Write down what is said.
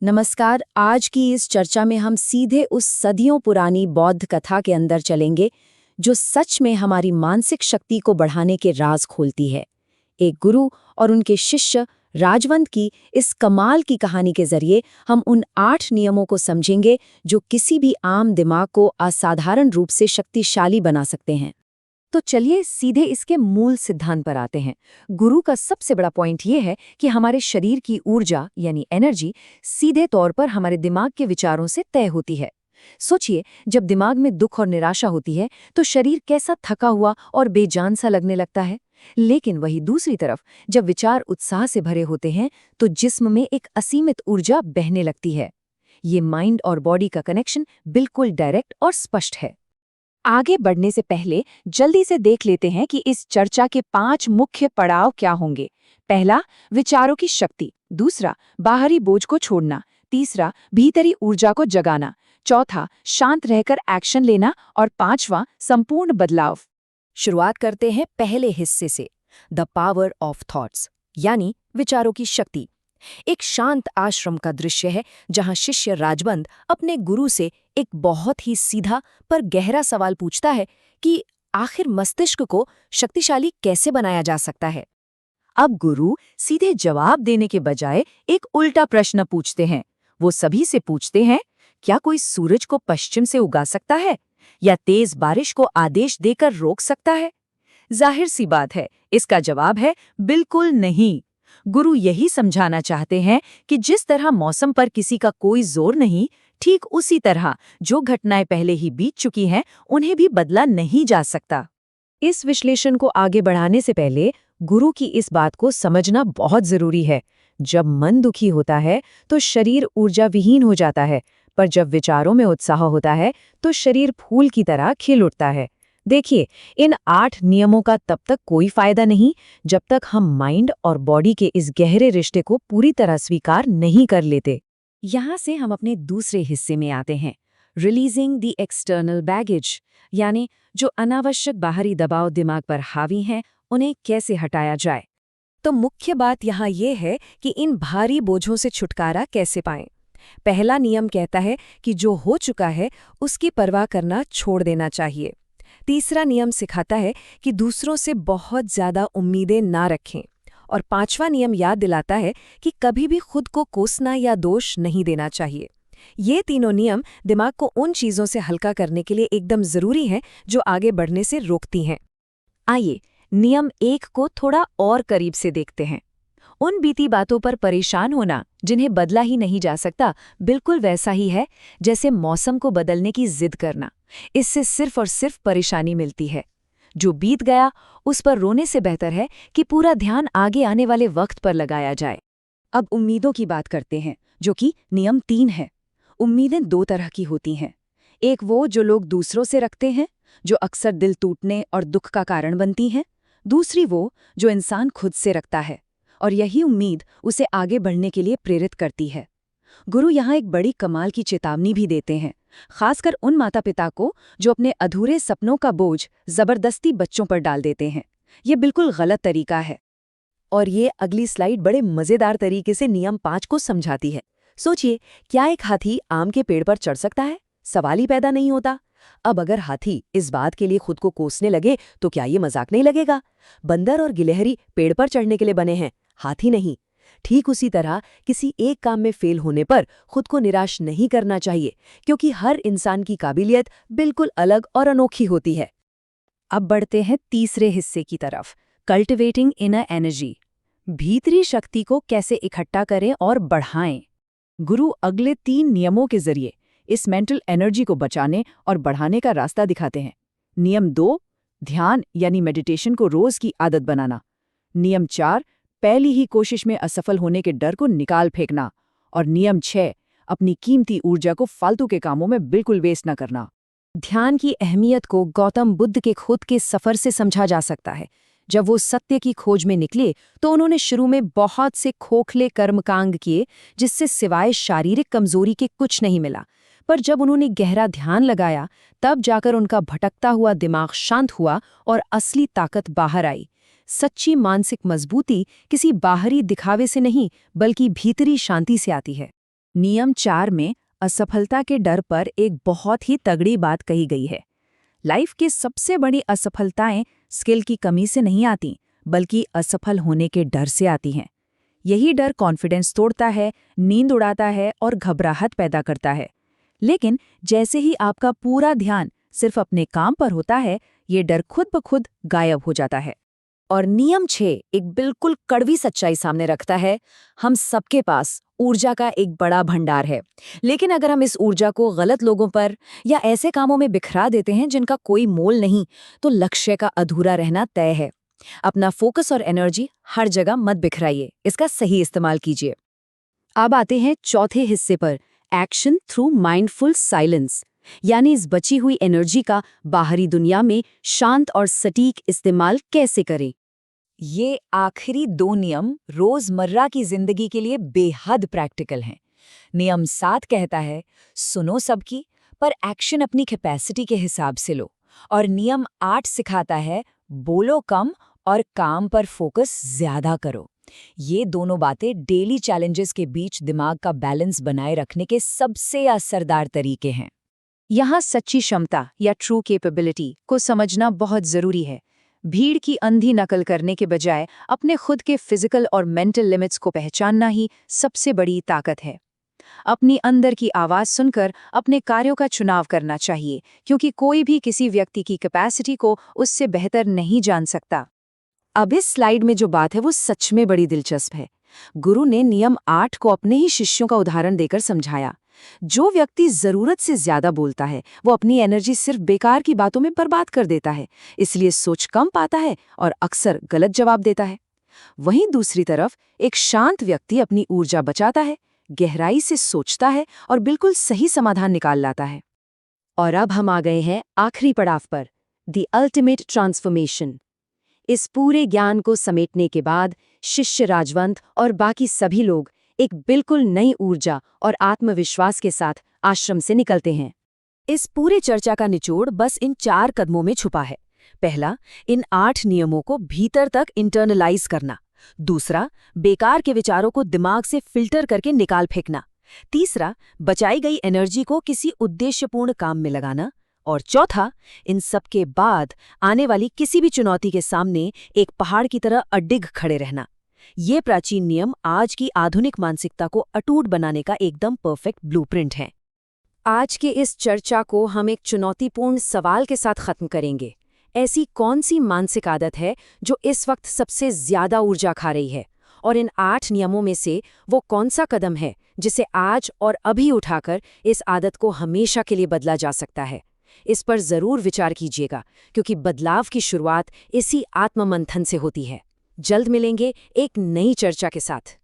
नमस्कार। आज की इस चर्चा में हम सीधे उस सदियों पुरानी बौद्ध कथा के अंदर चलेंगे जो सच में हमारी मानसिक शक्ति को बढ़ाने के राज खोलती है। एक गुरु और उनके शिष्य राजवंत की इस कमाल की कहानी के जरिए हम उन 8 नियमों को समझेंगे जो किसी भी आम दिमाग को असाधारण रूप से शक्तिशाली बना सकते हैं। तो चलिए सीधे इसके मूल सिद्धांत पर आते हैं। गुरु का सबसे बड़ा पॉइंट ये है कि हमारे शरीर की ऊर्जा यानी एनर्जी सीधे तौर पर हमारे दिमाग के विचारों से तय होती है। सोचिए, जब दिमाग में दुख और निराशा होती है तो शरीर कैसा थका हुआ और बेजान सा लगने लगता है। लेकिन वही दूसरी तरफ जब विचार उत्साह से भरे होते हैं तो जिस्म में एक असीमित ऊर्जा बहने लगती है। ये माइंड और बॉडी का कनेक्शन बिल्कुल डायरेक्ट और स्पष्ट है। आगे बढ़ने से पहले जल्दी से देख लेते हैं कि इस चर्चा के 5 मुख्य पड़ाव क्या होंगे। पहला, विचारों की शक्ति। दूसरा, बाहरी बोझ को छोड़ना। तीसरा, भीतरी ऊर्जा को जगाना। चौथा, शांत रहकर एक्शन लेना। और पांचवा, संपूर्ण बदलाव। शुरुआत करते हैं पहले हिस्से से, द पावर ऑफ थॉट्स यानी विचारों की शक्ति। एक शांत आश्रम का दृश्य है जहां शिष्य राजबंद अपने गुरु से एक बहुत ही सीधा पर गहरा सवाल पूछता है कि आखिर मस्तिष्क को शक्तिशाली कैसे बनाया जा सकता है। अब गुरु सीधे जवाब देने के बजाय एक उल्टा प्रश्न पूछते हैं। वो सभी से पूछते हैं, क्या कोई सूरज को पश्चिम से उगा सकता है या तेज बारिश को आदेश देकर रोक सकता है? जाहिर सी बात है, इसका जवाब है बिल्कुल नहीं। गुरु यही समझाना चाहते हैं कि जिस तरह मौसम पर किसी का कोई जोर नहीं, ठीक उसी तरह जो घटनाएं पहले ही बीत चुकी हैं उन्हें भी बदला नहीं जा सकता। इस विश्लेषण को आगे बढ़ाने से पहले गुरु की इस बात को समझना बहुत जरूरी है। जब मन दुखी होता है तो शरीर ऊर्जा विहीन हो जाता है, पर जब विचारों में उत्साह होता है तो शरीर फूल की तरह खिल उठता है। देखिए, इन 8 नियमों का तब तक कोई फायदा नहीं जब तक हम माइंड और बॉडी के इस गहरे रिश्ते को पूरी तरह स्वीकार नहीं कर लेते। यहाँ से हम अपने दूसरे हिस्से में आते हैं, रिलीजिंग द एक्सटर्नल बैगेज, यानी जो अनावश्यक बाहरी दबाव दिमाग पर हावी हैं उन्हें कैसे हटाया जाए। तो मुख्य बात यहाँ ये है कि इन भारी बोझों से छुटकारा कैसे पाएं। पहला नियम कहता है कि जो हो चुका है उसकी परवाह करना छोड़ देना चाहिए। तीसरा नियम सिखाता है कि दूसरों से बहुत ज्यादा उम्मीदें ना रखें। और पांचवा नियम याद दिलाता है कि कभी भी खुद को कोसना या दोष नहीं देना चाहिए। ये तीनों नियम दिमाग को उन चीजों से हल्का करने के लिए एकदम जरूरी हैं जो आगे बढ़ने से रोकती हैं। आइए नियम 1 को थोड़ा और करीब से देखते हैं। उन बीती बातों पर परेशान होना जिन्हें बदला ही नहीं जा सकता, बिल्कुल वैसा ही है जैसे मौसम को बदलने की जिद करना। इससे सिर्फ और सिर्फ परेशानी मिलती है। जो बीत गया उस पर रोने से बेहतर है कि पूरा ध्यान आगे आने वाले वक्त पर लगाया जाए। अब उम्मीदों की बात करते हैं, जो कि नियम 3 है। उम्मीदें 2 तरह की होती हैं। एक वो जो लोग दूसरों से रखते हैं, जो अक्सर दिल टूटने और दुख का कारण बनती हैं। दूसरी वो जो इंसान खुद से रखता है, और यही उम्मीद उसे आगे बढ़ने के लिए प्रेरित करती है। गुरु यहाँ एक बड़ी कमाल की चेतावनी भी देते हैं, खासकर उन माता पिता को जो अपने अधूरे सपनों का बोझ जबरदस्ती बच्चों पर डाल देते हैं। ये बिल्कुल गलत तरीका है। और ये अगली स्लाइड बड़े मजेदार तरीके से नियम 5 को समझाती है। सोचिए, क्या एक हाथी आम के पेड़ पर चढ़ सकता है? सवाल ही पैदा नहीं होता। अब अगर हाथी इस बात के लिए खुद को कोसने लगे तो क्या ये मजाक नहीं लगेगा? बंदर और गिलहरी पेड़ पर चढ़ने के लिए बने हैं, हाथी नहीं। ठीक उसी तरह किसी एक काम में फेल होने पर खुद को निराश नहीं करना चाहिए, क्योंकि हर इंसान की काबिलियत बिल्कुल अलग और अनोखी होती है। अब बढ़ते हैं तीसरे हिस्से की तरफ, कल्टिवेटिंग इनर एनर्जी। भीतरी शक्ति को कैसे इकट्ठा करें और बढ़ाएं। गुरु अगले 3 नियमों के जरिए इस मेंटल एनर्जी को बचाने और बढ़ाने का रास्ता दिखाते हैं। नियम 2, ध्यान यानी मेडिटेशन को रोज की आदत बनाना। नियम 4, पहली ही कोशिश में असफल होने के डर को निकाल फेंकना। और नियम 6, अपनी कीमती ऊर्जा को फालतू के कामों में बिल्कुल वेस्ट न करना। ध्यान की अहमियत को गौतम बुद्ध के खुद के सफर से समझा जा सकता है। जब वो सत्य की खोज में निकले तो उन्होंने शुरू में बहुत से खोखले कर्मकांड किए, जिससे सिवाय शारीरिक कमजोरी के कुछ नहीं मिला। पर जब उन्होंने गहरा ध्यान लगाया, तब जाकर उनका भटकता हुआ दिमाग शांत हुआ और असली ताकत बाहर आई। सच्ची मानसिक मजबूती किसी बाहरी दिखावे से नहीं, बल्कि भीतरी शांति से आती है। नियम 4 में असफलता के डर पर एक बहुत ही तगड़ी बात कही गई है। लाइफ की सबसे बड़ी असफलताएं स्किल की कमी से नहीं आती, बल्कि असफल होने के डर से आती हैं। यही डर कॉन्फिडेंस तोड़ता है, नींद उड़ाता है और घबराहट पैदा करता है। लेकिन जैसे ही आपका पूरा ध्यान सिर्फ अपने काम पर होता है, ये डर खुद ब खुद गायब हो जाता है। और नियम 6 एक बिल्कुल कड़वी सच्चाई सामने रखता है। हम सबके पास ऊर्जा का एक बड़ा भंडार है, लेकिन अगर हम इस ऊर्जा को गलत लोगों पर या ऐसे कामों में बिखरा देते हैं जिनका कोई मोल नहीं, तो लक्ष्य का अधूरा रहना तय है। अपना फोकस और एनर्जी हर जगह मत बिखराइए, इसका सही इस्तेमाल कीजिए। अब आते हैं चौथे हिस्से पर, एक्शन थ्रू माइंडफुल साइलेंस, यानी इस बची हुई एनर्जी का बाहरी दुनिया में शांत और सटीक इस्तेमाल कैसे करें। ये आखिरी 2 नियम रोजमर्रा की जिंदगी के लिए बेहद प्रैक्टिकल हैं। नियम 7 कहता है, सुनो सबकी, पर एक्शन अपनी कैपेसिटी के हिसाब से लो। और नियम 8 सिखाता है, बोलो कम और काम पर फोकस ज्यादा करो। ये दोनों बातें डेली चैलेंजेस के बीच दिमाग का बैलेंस बनाए रखने के सबसे असरदार तरीके हैं। यहाँ सच्ची क्षमता या ट्रू कैपेबिलिटी को समझना बहुत जरूरी है। भीड़ की अंधी नकल करने के बजाय अपने खुद के फिजिकल और मेंटल लिमिट्स को पहचानना ही सबसे बड़ी ताकत है। अपनी अंदर की आवाज सुनकर अपने कार्यों का चुनाव करना चाहिए, क्योंकि कोई भी किसी व्यक्ति की कैपेसिटी को उससे बेहतर नहीं जान सकता। अब इस स्लाइड में जो बात है वो सच में बड़ी दिलचस्प है। गुरु ने नियम 8 को अपने ही शिष्यों का उदाहरण देकर समझाया। जो व्यक्ति जरूरत से ज्यादा बोलता है वो अपनी एनर्जी सिर्फ बेकार की बातों में बर्बाद कर देता है, इसलिए सोच कम पाता है और अक्सर गलत जवाब देता है। वहीं दूसरी तरफ एक शांत व्यक्ति अपनी ऊर्जा बचाता है, गहराई से सोचता है और बिल्कुल सही समाधान निकाल लाता है। और अब हम आ गए हैं आखिरी पड़ाव पर, द अल्टीमेट ट्रांसफॉर्मेशन। इस पूरे ज्ञान को समेटने के बाद शिष्य राजवंत और बाकी सभी लोग एक बिल्कुल नई ऊर्जा और आत्मविश्वास के साथ आश्रम से निकलते हैं। इस पूरे चर्चा का निचोड़ बस इन 4 कदमों में छुपा है। पहला, इन 8 नियमों को भीतर तक इंटरनलाइज करना। दूसरा, बेकार के विचारों को दिमाग से फिल्टर करके निकाल फेंकना। तीसरा, बचाई गई एनर्जी को किसी उद्देश्यपूर्ण काम में लगाना। और चौथा, इन सब के बाद आने वाली किसी भी चुनौती के सामने एक पहाड़ की तरह अडिग खड़े रहना। ये प्राचीन नियम आज की आधुनिक मानसिकता को अटूट बनाने का एकदम परफेक्ट ब्लूप्रिंट है। आज के इस चर्चा को हम एक चुनौतीपूर्ण सवाल के साथ खत्म करेंगे। ऐसी कौन सी मानसिक आदत है जो इस वक्त सबसे ज्यादा ऊर्जा खा रही है? और इन 8 नियमों में से वो कौन सा कदम है जिसे आज और अभी उठाकर इस आदत को हमेशा के लिए बदला जा सकता है? इस पर जरूर विचार कीजिएगा, क्योंकि बदलाव की शुरुआत इसी आत्ममंथन से होती है। जल्द मिलेंगे एक नई चर्चा के साथ।